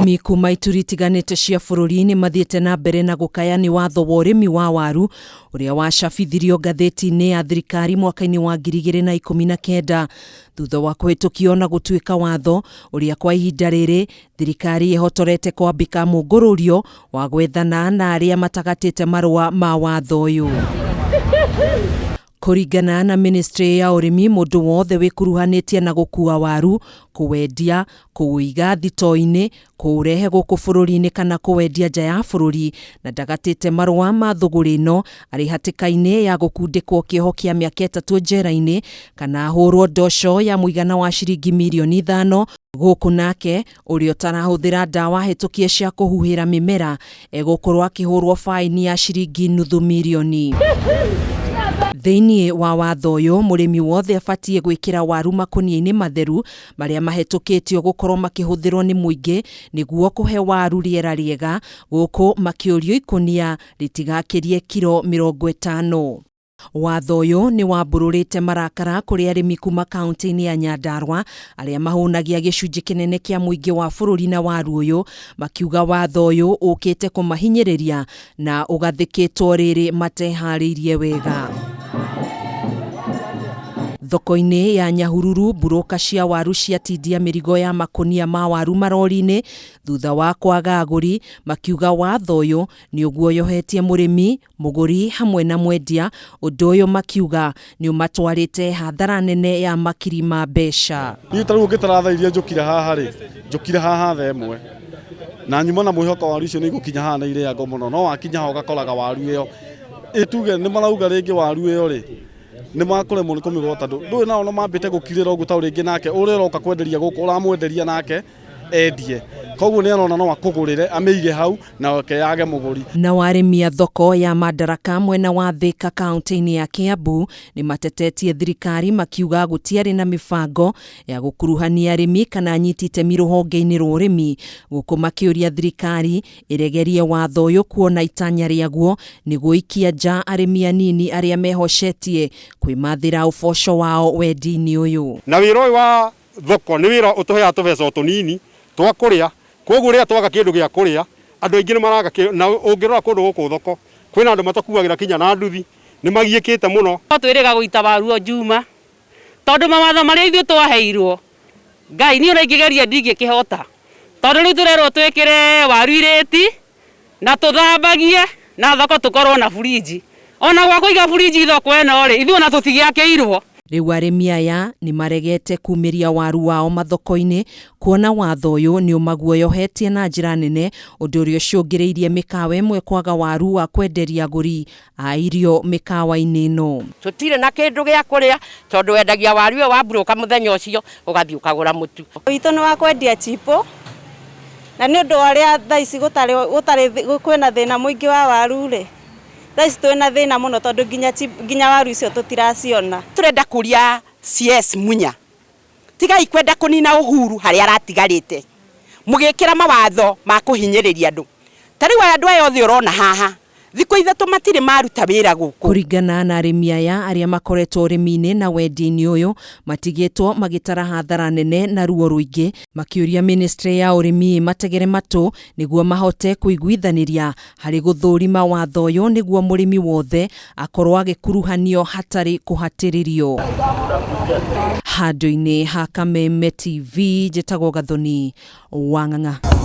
Arimi kuma ituri itiganite cia bururi ni mathiete na mbere na gukayani watho wa urimi wa waru uria wacabithirio ngatheti-ini ya thirikari mwaka-ini wa 2019 thutha wa kuhitukio na gutuika watho uria kwa ihinda riri thirikari ihotorete kwambika mungururio wa gwethana na aria matagatite marua ma watho uyu. Kuringana na ministry ya urimi, mundu wothe wikuruhanitie na gukua waru, kuwendia, kuwiga thito-ini, kuurehe guku bururi-ini kana kuwendia nja ya bururi na ndagatite marua ma thuguri ino ari hatika-ini ya gukundikwo kioho kia miaka 3 njera-ini kana ahurwo ndoco ya muigana wa ciringi mirioni 5 guku nake uria utarahuthira dawa hitukie cia kuhuhira mimera egukorwo akihurwo faini ya ciringi nuthu mirioni. Thiini wa watho uyu murimi wothe abatie gwikira waru makunia-ini matheru maria mahetukitio gukorwo makihuthirwo ni muingi niguo kuhe waru riera riega guku makiurio ikunia ritigakirie kilo 50. Watho uyu ni wabururite marakara kuri arimi kuma kaunti-ini ya Nyandarua aria mahunagia gicunji kinene kia muingi wa bururi na waru uyu makiuga watho uyu ukite kumahinyiriria na ugathikitwo riri matehariirie wega. Thoko-ini ya Nyahururu buroka cia waru ciatindia mirigo ya makunia ma waru marori-ini thutha wa kwaga aguri makiuga watho uyu ni uguo yohetie murimi, muguri hamwe na mwendia undu uyu makiuga ni umatwarite hathara nene ya makiri ma mbeca. Ni taru ngitara iria njukire haha tha imwe na nyuma na mwihoko waru icio ni gukinya haha na ire ngo muno no wakinya ho gakoraga waru iyo ituge ni marauga ringi waru iyo ri ni makuremwo ni kumigwa tondu ndui nao no mambite gukirira ugu ta ringi nake uria roka kwenderia guku uramwenderia nake endie koguo ni arona no akugurire ameige hau na oke yage muguri. Na warimi a thoko ya Madaraka mwena wa Thika kaunti-ini ya Kiambu ni matetetie thirikari makiuga gutiari na mifango ya gukuruhania arimi kana anyitite miruhonge-ini rwa urimi guku makiuria thirikari iregerie watho uyu kuona itanya riaguo ni guikia nja arimi anini aria mehocetie kwimathira uboco wao wendi-ini uyu. Na wira uyu wa thoko ni wira utuhea tubeca tunini twa kuria koguo ria twaga kindu gia kuria andu aingi ni maraga na ungirora kundu guku thoko kwina andu matakuagira kinya na nduthi ni magiikite muno. Twiriga guita waru njuma tondu mawatho maria ithu twaheirwo Ngai ni ora ingigeria ndingikihota tondu riu turerwo twikire waru ireti na tuthambagie na thoko tukorwo na fridge ona gwa kuiga fridge thoko eno ri ithu ona tutigiakiirwo. Riu arimi aya ni maregete kumiria waru wao mathoko-ini kuona watho uyu ni umaguoyohetie na njira nene undu uria ucungiriirie mikawa imwe kwaga waru wa kwenderia aguri a irio mikawa-ini ino. Tutire na kindu gia kuria tondu wendagia waru iyo waburuka muthenya ucio ugathii ukagura mutu. Wito ni wa kwendia chipo na ni undu aria thaici gutari kwina thina muingi wa waru ri thaici twina thina muno tondu nginya waru icio tutiraciona. Turenda kuria CS Munya tigai kwenda kunina uhuru haria aratigarite mugikira mawatho ma kuhinyiriria andu tari wa andu ayo othe urona haha thiko ithatu matire maruta wira guku. Kuringana na arimi aya aria makoretwo urimi-ini na wendi-ini uyu matigitwo magitara hathara nene na ruo ruingi makiuria ministry ya urimi mategere matu niguo mahote kuiguithaniria hari guthurima watho uyu niguo murimi wothe akorwo agikuruhanio hatari kuhatiririo. Handu-ini ha Kameme TV njitagwo Gathoni Wang'ang'a.